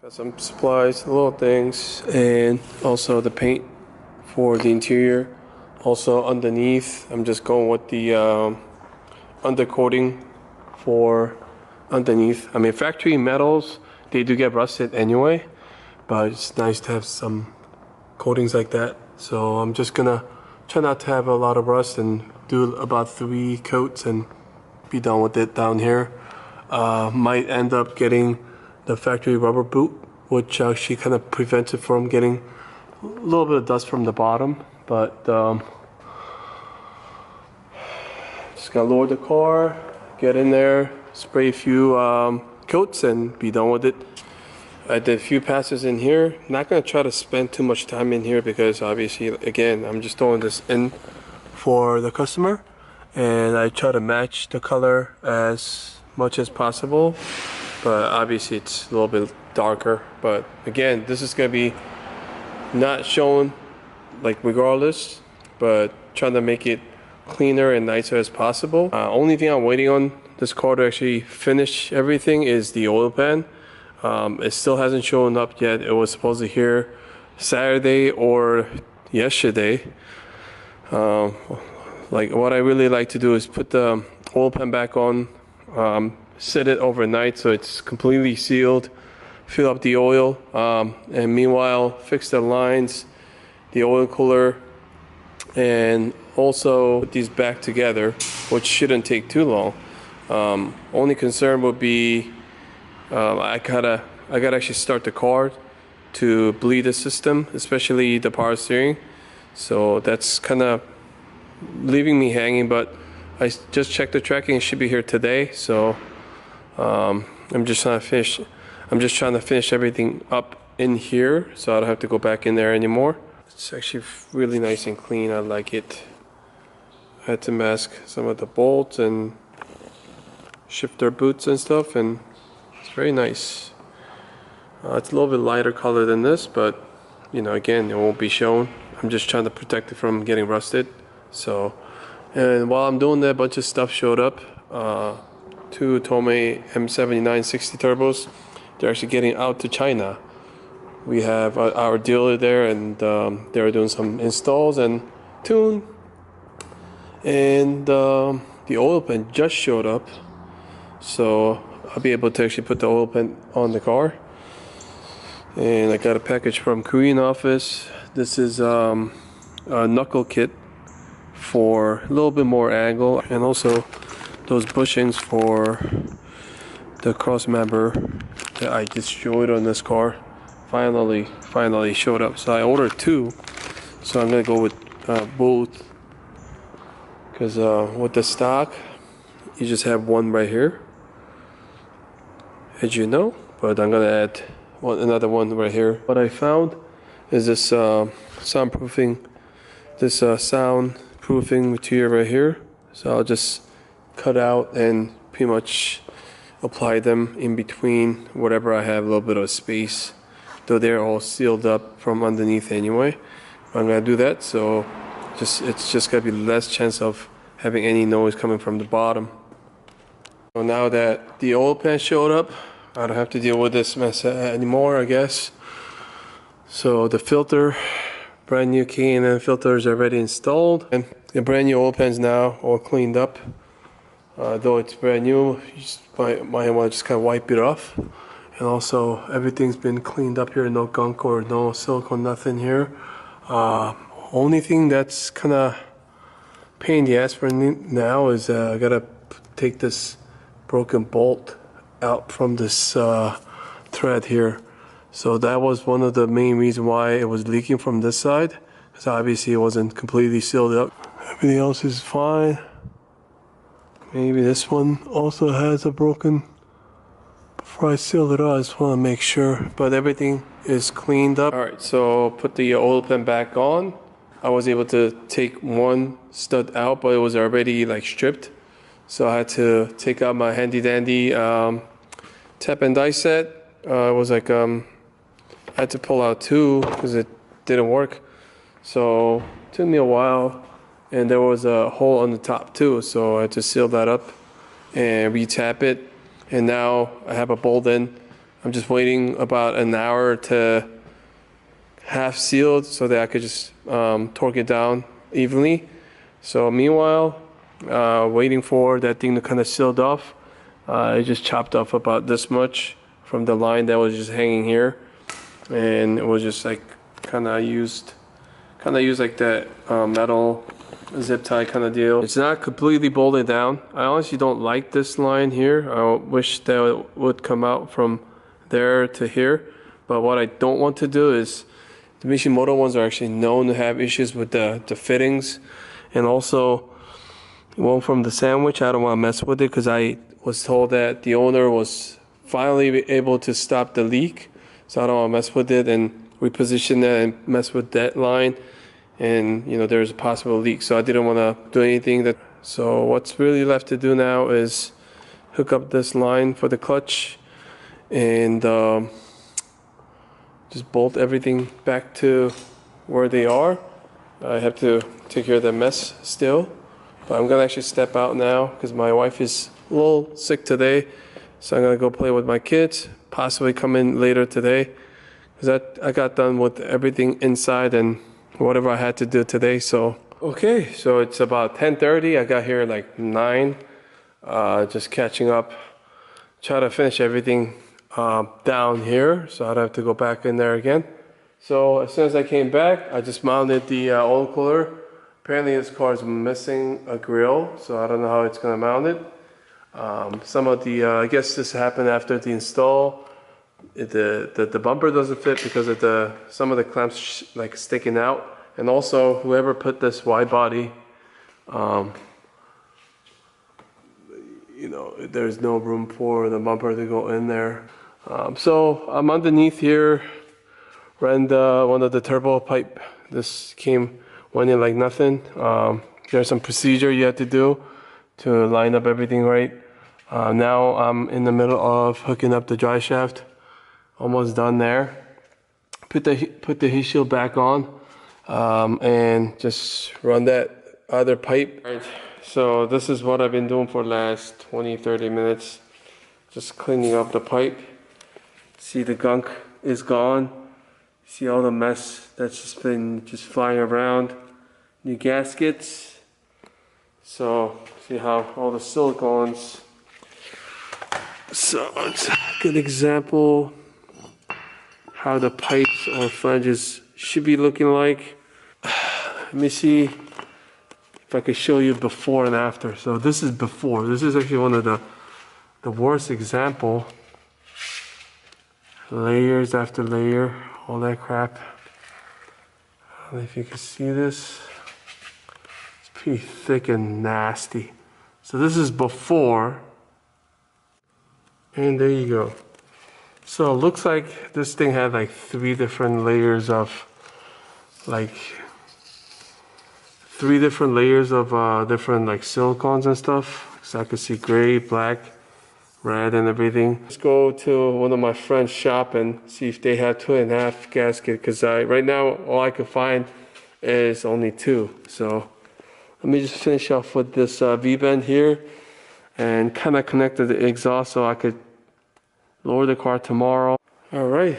Some supplies, little things, and also the paint for the interior. Also underneath, I'm just going with the undercoating for underneath. I mean, factory metals, they do get rusted anyway, but it's nice to have some coatings like that. So I'm just gonna try not to have a lot of rust and do about 3 coats and be done with it down here. Might end up getting the factory rubber boot, which actually kind of prevents it from getting a little bit of dust from the bottom. But just gonna lower the car, get in there, spray a few coats, and be done with it. I did a few passes in here. Not gonna try to spend too much time in here because obviously, again, I'm just throwing this in for the customer, and I try to match the color as much as possible. But obviously it's a little bit darker. But again, this is gonna be not shown like regardless, but trying to make it cleaner and nicer as possible. Only thing I'm waiting on this car to actually finish everything is the oil pan. It still hasn't shown up yet. It was supposed to here Saturday or yesterday. Like what I really like to do is put the oil pan back on, set it overnight so it's completely sealed, fill up the oil, and meanwhile fix the lines, the oil cooler, and also put these back together, which shouldn't take too long. Only concern would be I gotta actually start the car to bleed the system, especially the power steering. So that's kind of leaving me hanging, but I just checked the tracking. It should be here today. So I'm just trying to finish everything up in here so I don't have to go back in there anymore. It's actually really nice and clean. I like it. I had to mask some of the bolts and shifter boots and stuff, and it's very nice. It's a little bit lighter color than this, but you know, again, it won't be shown. I'm just trying to protect it from getting rusted. So, and while I'm doing that, a bunch of stuff showed up. 2 Tomei M79 60 turbos. They're actually getting out to China. We have our dealer there, and they're doing some installs and tune. And the oil pan just showed up, so I'll be able to actually put the oil pan on the car. And I got a package from Korean office. This is a knuckle kit for a little bit more angle, and also those bushings for the cross member that I destroyed on this car finally showed up. So I ordered 2, so I'm gonna go with both, because with the stock you just have one right here, as you know, but I'm gonna add another one right here. What I found is this soundproofing material right here. So I'll just cut out and pretty much apply them in between whatever I have a little bit of space, though they're all sealed up from underneath anyway. I'm gonna do that, so it's just gonna be less chance of having any noise coming from the bottom. So now that the oil pan showed up, I don't have to deal with this mess anymore, I guess. So the filter, brand new K&N filters are already installed, and the brand new oil pans now all cleaned up. Though it's brand new, you might want to just kind of wipe it off. And also everything's been cleaned up here, no gunk or no silicone, nothing here. Only thing that's kind of pain in the ass for me now is I gotta take this broken bolt out from this thread here. So that was one of the main reasons why it was leaking from this side, because obviously it wasn't completely sealed up. Everything else is fine. Maybe this one also has a broken. Before I seal it up, I just want to make sure. But everything is cleaned up. Alright, so put the oil pan back on. I was able to take one stud out, but it was already like stripped. So I had to take out my handy dandy tap and die set. It was like I had to pull out 2 because it didn't work. So it took me a while. And there was a hole on the top too, so I had to seal that up and re-tap it. And now I have a bolt in I'm just waiting about an hour to half sealed so that I could just torque it down evenly. So meanwhile, waiting for that thing to kind of sealed off, I just chopped off about this much from the line that was just hanging here, and it was just like kind of used like that metal zip tie kind of deal. It's not completely bolted down. I honestly don't like this line here. I wish that it would come out from there to here. But what I don't want to do is, the Mishimoto ones are actually known to have issues with the fittings, and also one from the sandwich. I don't want to mess with it because I was told that the owner was finally able to stop the leak, so I don't want to mess with it and reposition that and mess with that line, and you know there's a possible leak, so I didn't want to do anything that. So what's really left to do now is hook up this line for the clutch and just bolt everything back to where they are. I have to take care of the mess still, but I'm gonna actually step out now because my wife is a little sick today, so I'm gonna go play with my kids, possibly come in later today because I got done with everything inside and whatever I had to do today. So okay, so it's about 10:30. I got here like 9, just catching up, try to finish everything down here so I don't have to go back in there again. So as soon as I came back, I just mounted the oil cooler. Apparently this car is missing a grill, so I don't know how it's gonna mount it. Some of the I guess this happened after the install. The bumper doesn't fit because of some of the clamps like sticking out, and also whoever put this wide body, you know, there's no room for the bumper to go in there. So I'm underneath here, ran one of the turbo pipe. This went in like nothing. There's some procedure you have to do to line up everything right. Now I'm in the middle of hooking up the dry shaft. Almost done there. Put the heat shield back on, and just run that other pipe. Right. So this is what I've been doing for the last 20-30 minutes. Just cleaning up the pipe. See, the gunk is gone. See all the mess that's just been flying around. New gaskets. So see how all the silicones. So it's a good example how the pipes or flanges should be looking like. Let me see if I could show you before and after. So this is before. This is actually one of the worst example. Layers after layer, all that crap. I don't know if you can see this. It's pretty thick and nasty. So this is before, and there you go. So it looks like this thing had like 3 different layers of different like silicones and stuff. So I could see gray, black, red, and everything. Let's go to one of my friends' shop and see if they have 2.5 gasket, because right now all I could find is only 2. So let me just finish off with this V-bend here and kind of connect to the exhaust so I could lower the car tomorrow. All right,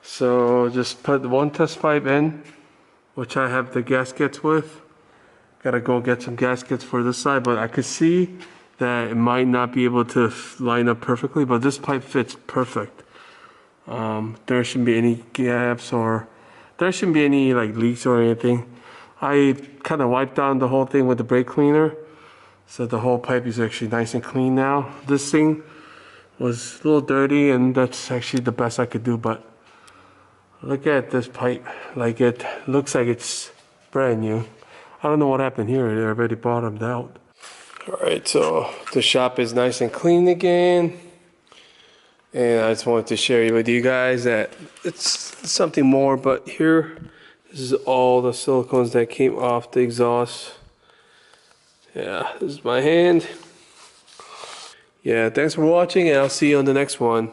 so just put one test pipe in, which I have the gaskets with. Gotta go get some gaskets for this side, but I could see that it might not be able to line up perfectly, but this pipe fits perfect. There shouldn't be any gaps, or there shouldn't be any like leaks or anything. I kind of wiped down the whole thing with the brake cleaner, so the whole pipe is actually nice and clean now. This thing was a little dirty, and that's actually the best I could do, but look at this pipe. Like, it looks like it's brand new. I don't know what happened here. It already bottomed out. All right, so the shop is nice and clean again, and I just wanted to share with you guys that it's something more. But here, this is all the silicones that came off the exhaust. Yeah, this is my hand. Yeah, thanks for watching, and I'll see you on the next one.